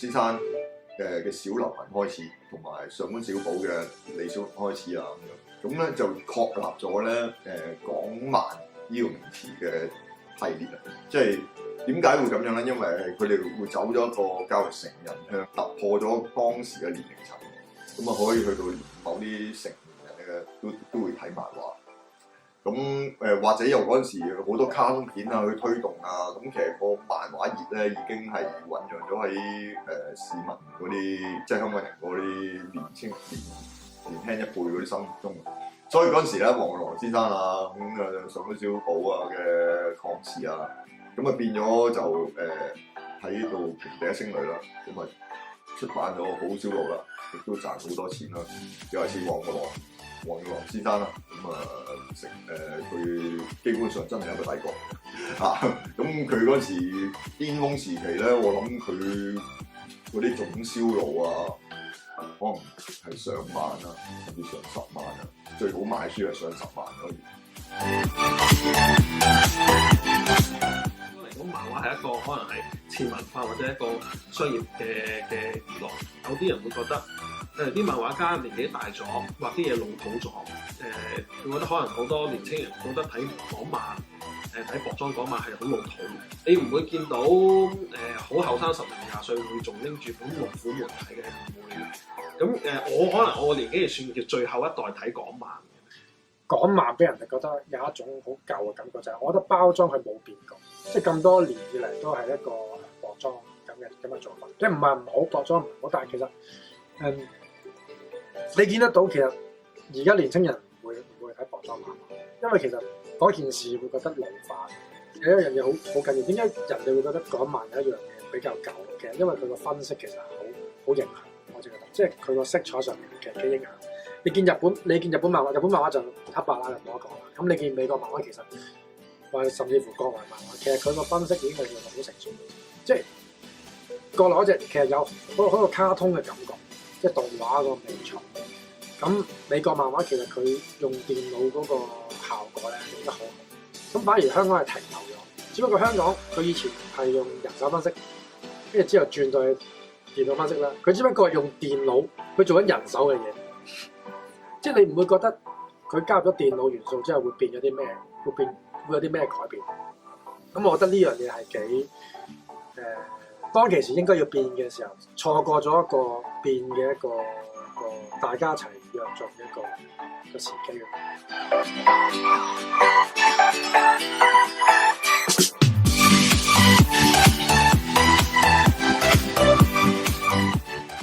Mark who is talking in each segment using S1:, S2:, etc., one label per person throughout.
S1: 先生嘅小流氓開始，同埋上官小寶嘅李小龍開始啊咁樣，咁咧就確立咗咧港漫呢個名詞嘅系列啊，即係點解會咁樣咧？因為佢哋會走咗一個較為成人向，突破咗當時嘅年齡層，咁啊可以去到某啲成年人嘅都會睇漫畫。咁或者由嗰陣時好多卡通片啊去推動啊，咁其實個漫畫熱咧已經係醖釀咗喺市民嗰啲，即係香港人嗰啲年輕一輩嗰啲心目中。所以嗰陣時咧，黃玉郎先生啊，上官小寶啊嘅抗事啊，咁啊變咗就喺度平地一聲雷啦，咁啊出版咗好少路啦，亦都賺好多錢啦，尤其是黃玉郎先生啦，咁佢基本上真係一個帝國啊！咁佢嗰時巔峰時期咧，我諗佢嗰啲總銷路啊，可能係上萬啊，甚至上10萬啊，最好賣書係上10萬可以。
S2: 嚟講，漫畫係一個可能係次文化或者一個商業嘅娛樂，有啲人會覺得。啲漫畫家年紀大咗，畫啲嘢老土咗。我覺得可能好多年青人覺得睇港漫，睇薄裝港漫係好老土。你唔會見到好後生10零20歲會仲拎住本《龍虎門》睇嘅，唔會嘅。咁我可能我年紀係算叫最後一代睇港漫嘅。
S3: 港漫俾人哋覺得有一種好舊嘅感覺，就係我覺得包裝佢冇變過，即係咁多年以嚟都係一個薄裝咁嘅做法。即係唔係唔好薄裝唔好，但係其實你見得到，其實而家年青人唔會睇薄裝漫畫，因為其實嗰件事會覺得老化。有一樣嘢好緊要，點解人哋會覺得港漫有一樣嘢比較舊嘅？因為佢個分析其實好影響，我就覺得，即係佢個色彩上面嘅影響。你見日本漫畫，日本漫畫就黑白啦，就冇得講啦。咁你見美國漫畫其實，或者甚至乎國內漫畫，其實佢個分析已經係叫做好成熟，即係國內嗰隻其實有好個卡通嘅感覺。即係動畫個美材，咁美國漫畫其實佢用電腦嗰個效果咧做得好好，咁反而香港係停留咗。只不過香港佢以前係用人手分析，跟住之後轉到去電腦分析啦。佢只不過係用電腦去做緊人手嘅嘢，即係你唔會覺得佢加入咗電腦元素之後會變咗啲咩？會有啲咩改變？咁我覺得呢樣嘢係幾當其時應該要變嘅時候，錯過咗一個變嘅一個大家一齊躍進嘅一個時機。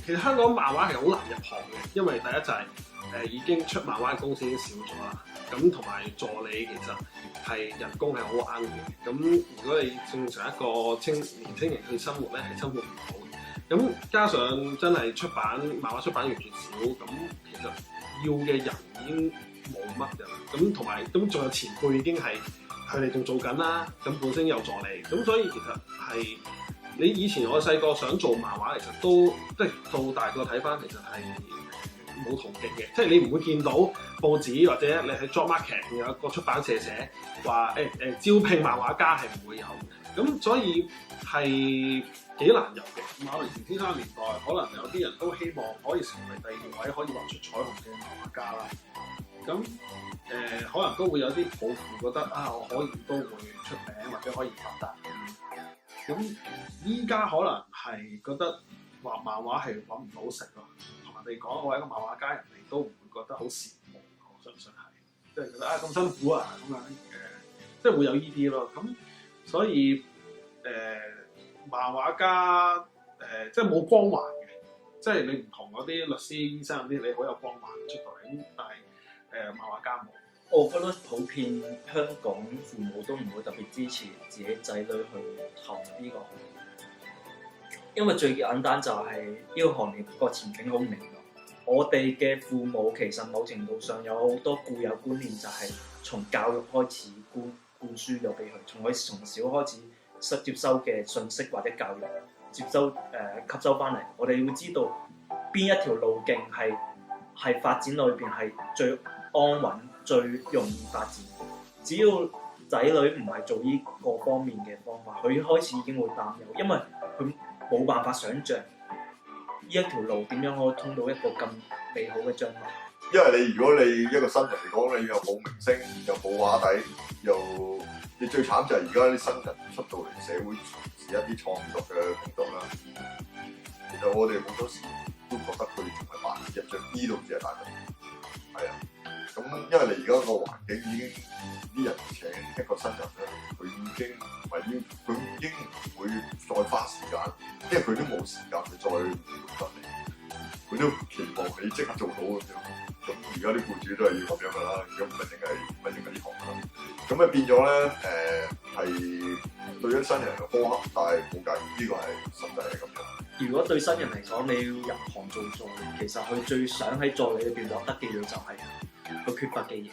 S2: 其實香港漫畫係好難入行嘅，因為第一就係已經出漫畫嘅公司已經少咗啦，咁同埋助理其實係人工係好啱嘅，咁如果你正常一個年輕人去生活咧，係生活唔到嘅。咁加上真係漫畫出版越嚟越少，咁其實要嘅人已經冇乜㗎啦。咁同埋咁仲有前輩已經係佢哋仲做緊啦，咁本身有助理，咁所以其實係你以前我細個想做漫畫，其實都即係到大個睇翻，其實係冇途徑嘅，即係你唔會見到報紙或者你喺 job market 有一個出版社寫話招聘漫畫家係唔會有，咁所以係幾難入嘅。馬榮成先生年代，可能有啲人都希望可以成為第二位可以畫出彩虹嘅漫畫家啦。咁可能都會有啲抱負，覺得我可以都會出名或者可以發達嘅。咁依家可能係覺得畫漫畫係揾唔到食咯。同人哋講我係一個漫畫家，人哋都唔會覺得好羨慕，我相信係，即係覺得咁辛苦啊咁樣即係會有呢啲咯。咁所以漫畫家即係冇光環嘅，即係你唔同嗰啲律師、醫生嗰啲，你好有光環出到嚟。咁但係漫畫家冇。
S4: 我覺得普遍香港父母都唔會特別支持自己仔女去投呢個行業，因為最簡單就係呢個行業個前景好明朗。我哋嘅父母其實某程度上有好多固有觀念，就係從教育開始灌輸咗俾佢，從小開始接收嘅信息或者教育吸收翻嚟，我哋會知道邊一條路徑係發展裏邊係最安穩、最容易發展。只要仔女唔係做呢個方面嘅方法，佢開始已經會擔憂，因為佢冇辦法想像一條路點樣可以通到一個咁美好嘅將來。
S1: 因為如果你一個新人嚟講，你又冇明星，又冇話底，你最慘就係而家啲新人出到嚟社會從事一啲創作嘅工作啦。其實我哋好多時都覺得佢哋仲係扮一張呢度先係大眾。係啊，咁因為你而家個環境已經啲人請一個新人咧，佢已經唔會再花時間，因為佢都冇時間去再培訓你，佢都期望你即刻做到咁樣。咁而家啲僱主都係要咁樣噶啦，如果唔係淨係呢行啦。咁啊變咗咧，係對於新人嘅苛刻，但係冇計，呢個係實際係咁樣。
S4: 如果對新人嚟講，你要入行做助理，其實佢最想喺助理裏邊獲得嘅嘢就係佢缺乏嘅嘢。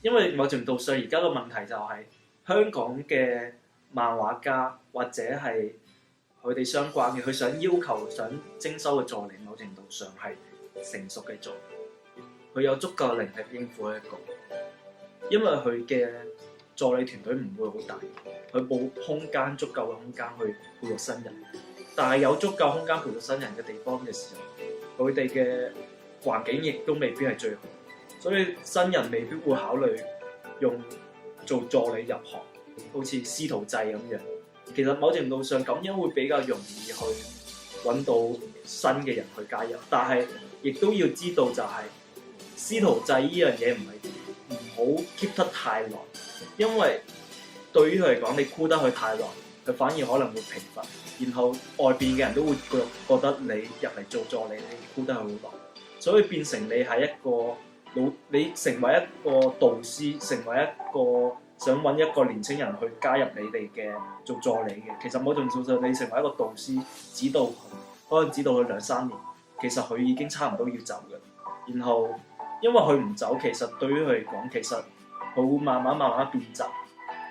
S4: 因為某程度上，而家個問題就係香港嘅漫畫家或者係佢哋相關嘅，佢想徵收嘅助理，某程度上係成熟嘅助理，佢有足夠能力應付一個，因為佢嘅助理團隊唔會好大，佢冇足夠嘅空間去培育新人。但係有足夠空間培育新人嘅地方嘅時候，佢哋嘅環境亦都未必係最好，所以新人未必會考慮用做助理入行，好似師徒制咁樣。其實某程度上咁樣會比較容易去揾到新嘅人去加入，但係亦都要知道就係師徒制呢樣嘢唔好 keep 得太耐，因為對於佢嚟講，你箍得佢太耐，佢反而可能會疲乏。然後外邊嘅人都會覺得你入嚟做助理，你箍得佢好耐，所以變成你係一個你成為一個導師，成為一個想揾一個年青人去加入你哋嘅做助理嘅。其實某種程度上，你成為一個導師，指導佢，可能指導佢2-3年，其實佢已經差唔多要走嘅。然後因為佢唔走，其實對於佢嚟講，其實佢會慢慢變質，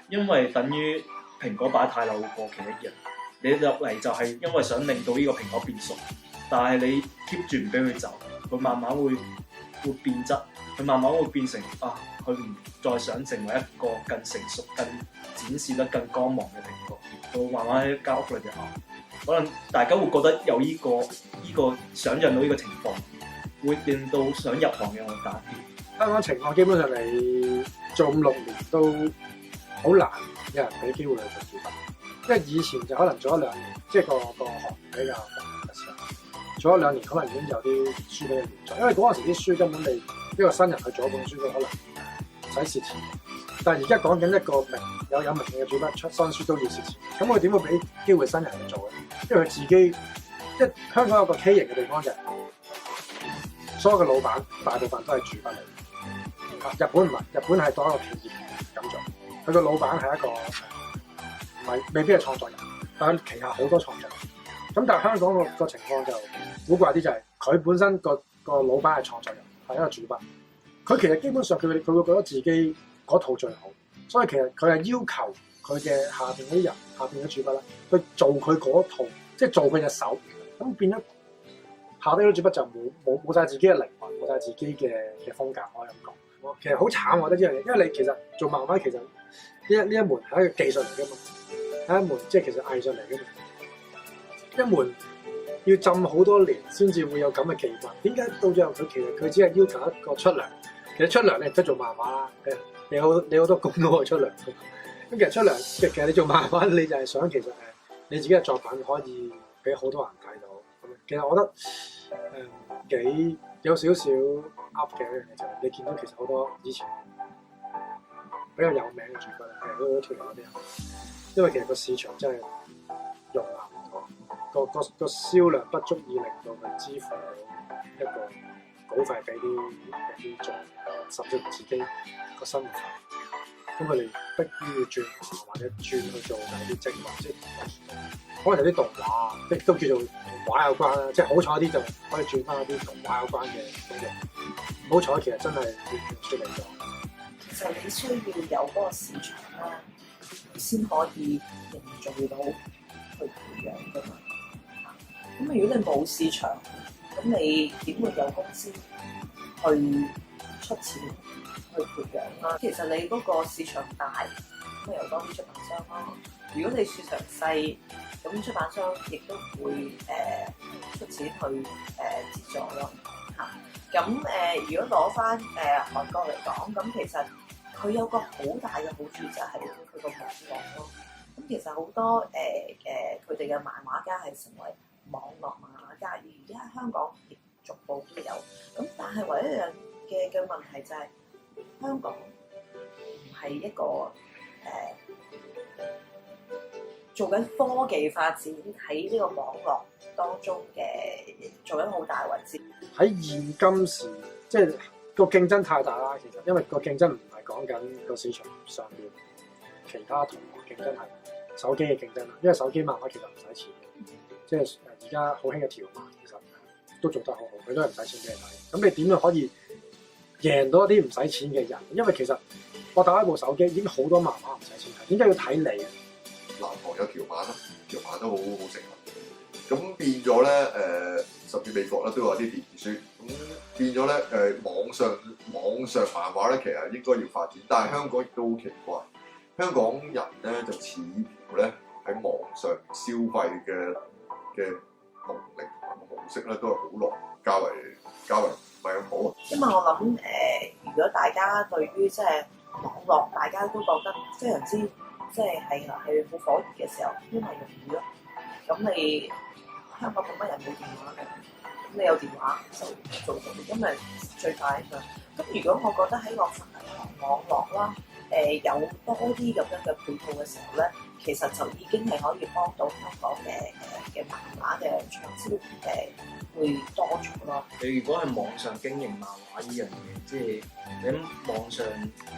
S4: 因為等於蘋果擺太耐會過期一樣。你入嚟就係因為想令到呢個蘋果變熟，但係你 keep 住唔俾佢走，佢慢慢會變質，佢慢慢會變成佢唔再想成為一個更成熟、更展示得更光芒嘅蘋果，佢會慢慢喺間屋裏邊可能大家會覺得有呢個想像到呢個情況，會令到想入行嘅人打擊。
S3: 香港情況基本上你做5-6年都好難有人俾機會去做主筆。因為以前就可能做1-2年，即係個行比較紅嘅時候，做1-2年可能已經有啲書俾你連載。因為嗰陣時啲書根本你一個新人去做一本書都可能唔使蝕錢。但係而家講緊一個有名氣嘅主筆出新書都要蝕錢，咁佢點會俾機會新人去做咧？因為佢自己香港有個畸形嘅地方就係所有嘅老闆大部分都係主筆嚟。日本唔係，日本係當一個企業咁做，佢個老闆係一個。未必係創作人，但係旗下好多創作人。咁但係香港個情況就古怪啲，就係佢本身個老闆係創作人，係一個主筆。佢其實基本上佢會覺得自己嗰套最好，所以其實佢係要求佢嘅下邊嗰啲人、下邊嘅主筆啦，去做佢嗰套，即係做佢隻手。咁變咗下邊嗰啲主筆就冇曬自己嘅靈魂，冇曬自己嘅風格，可以咁講。其實好慘，我覺得呢樣嘢，因為你其實做漫畫其實呢一門係一個技術嚟嘅嘛。係一門即係其實藝術嚟嘅，一門要浸好多年先至會有咁嘅奇觀。點解到最後佢只係要求一個出糧？其實出糧你唔使做漫畫啦，你好多工都可以出糧。咁其實出糧，其實你做漫畫你就係想其實你自己嘅作品可以俾好多人睇到。其實我覺得幾有少少 up 嘅一樣嘢就係你見到其實好多以前比較有名嘅主筆咧，係嗰條友嗰啲人。因為其實個市場真係容納唔到，個銷量不足以令到佢支付到一個稿費俾啲作，甚至乎自己個生活費。咁佢哋迫於要轉行或者轉去做第啲職位，即係可能有啲動畫，都叫做同畫有關啦。即係好彩啲就可以轉翻一啲同畫有關嘅工作。唔好彩其實真係完全脫離咗。
S5: 其實你需要有嗰個市場啦。先可以營造到去培養㗎嘛。咁如果你冇市場，咁你點會有公司去出錢去培養啦？其實你嗰個市場大，咁咪有多啲出品商咯。如果你市場細，咁出版商亦都會出錢去資助咯嚇。咁如果攞翻韓國嚟講，咁其實佢有個好大嘅好處就係佢個網絡咯。咁其實好多佢哋嘅漫畫家係成為網絡漫畫家，而家喺香港亦逐步都有。咁但係唯一一樣嘅問題就係、香港唔係一個做緊科技發展喺呢個網絡當中嘅做緊好大位置。
S3: 喺現今時，即係個競爭太大啦。其實因為個競爭唔係講緊個市場上邊其他同行競爭，係手機嘅競爭啦。因為手機漫畫其實唔使錢嘅，即係而家好興嘅條漫其實都做得好好，佢都係唔使錢俾你睇。咁你點樣可以贏到一啲唔使錢嘅人？因為其實我打開部手機已經好多漫畫唔使錢睇，點解要睇你啊？
S1: 南韓有條漫啦，條漫都好好成功。咁變咗咧甚至美國咧都有啲電子書。咁變咗咧網上漫畫咧，其實應該要發展，但係香港亦都好奇怪，香港人咧就似乎咧喺網上消費嘅能力同埋模式咧都係好落較為唔係咁好。
S5: 因為我諗如果大家對於即係網絡，大家都覺得非常之即係好火熱嘅時候，因為容易咯。咁你香港冇乜人冇電話嘅，咁你有電話就做到，因為最快嘅。咁如果我覺得喺個網絡啦，有多啲咁樣嘅配套嘅時候咧，其實就已經係可以幫到香港嘅漫畫嘅暢銷會多咗咯。
S4: 你如果係網上經營漫畫呢樣嘢，即係你喺網上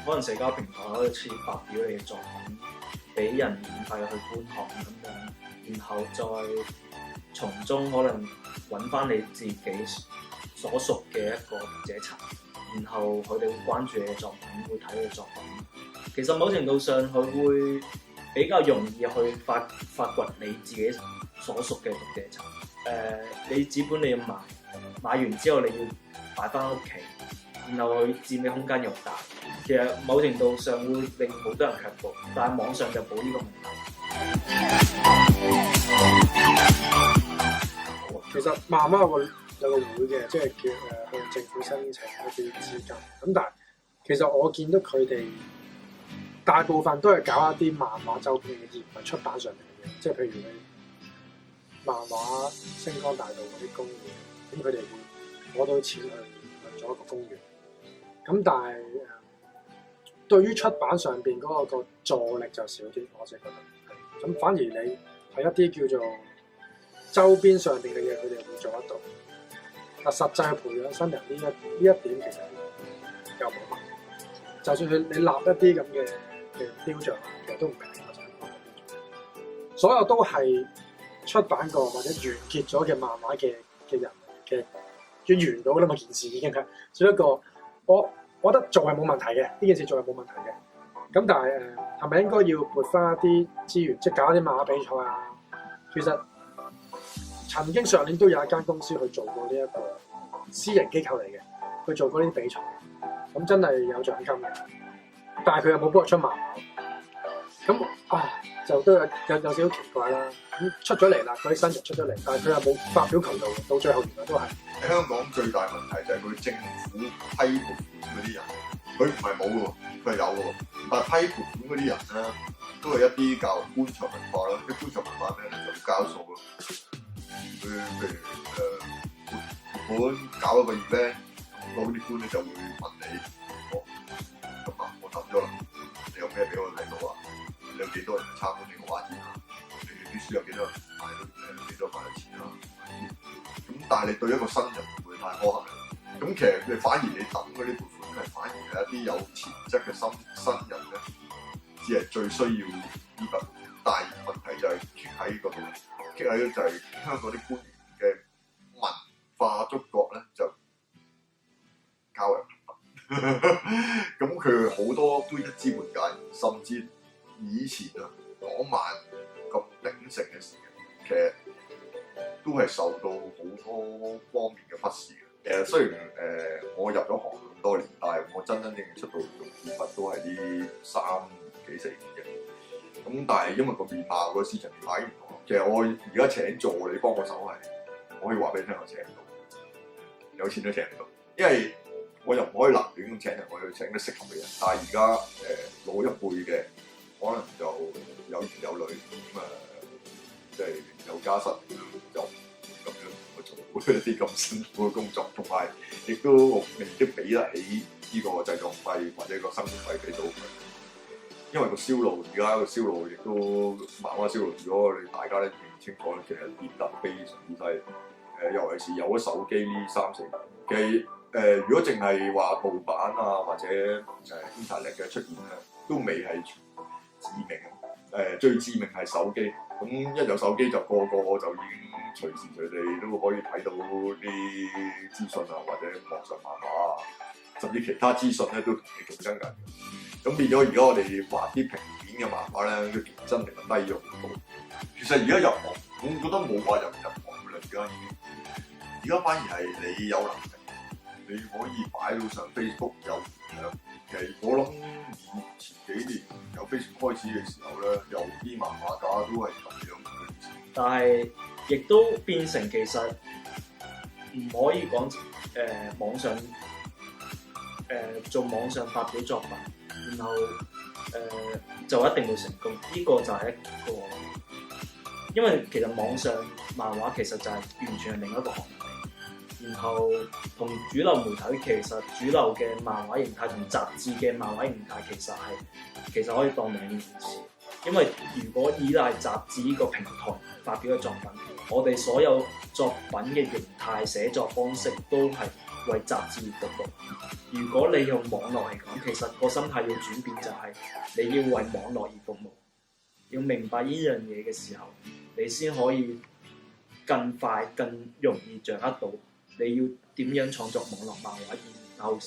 S4: 可能社交平台可以發表你嘅作品，俾人免費去觀看咁樣，然後再從中可能揾翻你自己所屬嘅一個讀者層，然後佢哋會關注你嘅作品，會睇你嘅作品。其實某程度上，佢會比較容易去發掘你自己所屬嘅讀者層。你紙本你要買完之後，你要擺翻屋企，然後佢佔嘅空間又大，其實某程度上會令好多人卻步，但係網上就冇呢個問題。
S3: 其實漫畫有個會嘅，即係叫向政府申請一啲資金。咁但係其實我見到佢哋大部分都係搞一啲漫畫周邊嘅，而唔係出版上面嘅嘢。即係譬如你漫畫星光大道嗰啲公園，咁佢哋會攞到錢去做一個公園。咁但係對於出版上邊嗰個助力就少啲，我自己覺得。咁反而你係一啲叫做周邊上邊嘅嘢，佢哋會做得到。但實際培養新人呢一點其實又冇乜。就算你立一啲咁嘅標像，其實都唔平。所有都係出版過或者完結咗嘅漫畫嘅人嘅，要完到啦嘛，件事已經係。只不過我覺得做係冇問題嘅，呢件事做係冇問題嘅。咁但係係咪應該要撥翻一啲資源，即係搞一啲漫畫比賽啊？其實曾經上年都有一間公司去做過呢一個私人機構嚟嘅，去做過呢啲比賽，咁真係有獎金嘅。但係佢又冇幫我出漫畫，咁就都有少少奇怪啦。咁出咗嚟啦，嗰啲新人出咗嚟，但係佢又冇發表渠道，到最後原來都係。
S1: 喺香港最大問題就係佢政府批撥款嗰啲人，佢唔係冇喎，佢係有喎。但係批撥款嗰啲人咧，都係一啲教官場文化啦。啲官場文化咩咧？就交數咯。佢譬如撥款搞一個 event，嗰啲官咧就會問你：咁我抌咗啦，你有咩俾我睇到啊？你有幾多人參觀你個畫展啊？你啲書有幾多人買到？幾多買到錢啊？咁但係你對一個新人唔會太苛刻。咁其實你反而你等嗰啲撥款係反而係一啲有潛質嘅新人咧，只係最需要呢筆。但係問題就係棘喺嗰度，棘喺就係香港啲官員嘅文化觸覺咧就較為貧乏。咁佢好多都一知半解，甚至以前港漫咁鼎盛嘅時期，其實都係受到好多方面嘅忽視嘅。雖然我入咗行咁多年，但係我真正出到做編輯都係呢3幾4年嘅。咁但係因為個面貌個市場面貌已經唔同，其實我而家請助理幫我手係，我可以話俾你聽，我請唔到，有錢都請唔到，因為我又唔可以立亂咁請人，我要請得適合嘅人。但係而家老一輩嘅，可能就有兒有女咁即係有家室就咁樣去做一啲咁辛苦嘅工作，同埋亦都未必俾得起呢個製作費或者個生活費俾到佢。因為個銷路而家個銷路亦都漫畫銷路，如果你大家咧認清楚咧，其實跌得非常之低。尤其是有咗手機呢3-4年，其實如果淨係話盜版啊或者internet 嘅出現咧，都未係致命。最致命係手機。咁一有手機就個就已經隨時隨地都可以睇到啲資訊啊，或者網上漫畫啊，甚至其他資訊咧都同你競爭緊。咁變咗而家我哋畫啲平面嘅漫畫咧，個競爭力就低咗好多。其實而家入行，我覺得冇話入行㗎啦，而家已經。而家反而係你有能力，你可以擺到上 Facebook 有樣。其實我諗以前幾年由 Facebook 開始嘅時候咧，有啲漫畫家都係咁樣嘅。
S4: 但係亦都變成其實唔可以講網上做網上發表作品，然後就一定會成功。呢個就係一個，因為其實網上漫畫其實就係完全係另一個行業。然後同主流媒體其實主流嘅漫畫形態同雜誌嘅漫畫形態其實可以當兩件事。因為如果依賴雜誌呢個平台發表嘅作品，我哋所有作品嘅形態、寫作方式都係為雜誌而服務。如果你用網絡嚟講，其實個心態要轉變，就係你要為網絡而服務。要明白呢樣嘢嘅時候，你先可以更快、更容易掌握到你要點樣創作網絡漫畫，然後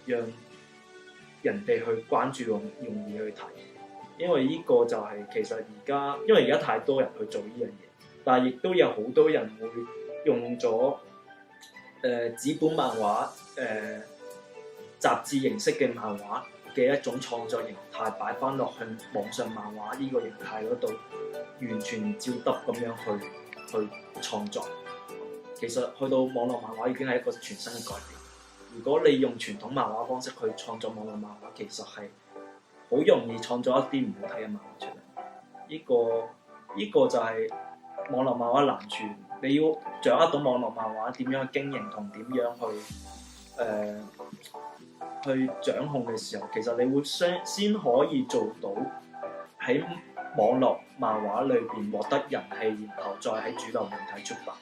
S4: 讓人哋去關注、容易去睇。因為呢個就係其實而家，因為而家太多人去做呢樣嘢，但係亦都有好多人會用咗紙本漫畫、雜誌形式嘅漫畫嘅一種創作形態擺翻落去網上漫畫呢個形態嗰度，完全照得咁樣去創作。其實去到網絡漫畫已經係一個全新嘅改變。如果你用傳統漫畫方式去創作網絡漫畫，其實係好容易創作一啲唔好睇嘅漫畫出嚟。呢個就係網絡漫畫難處。你要掌握到網絡漫畫點樣去經營同點樣去掌控嘅時候，其實你會先可以做到喺網絡漫畫裏邊獲得人氣，然後再喺主流媒體出版。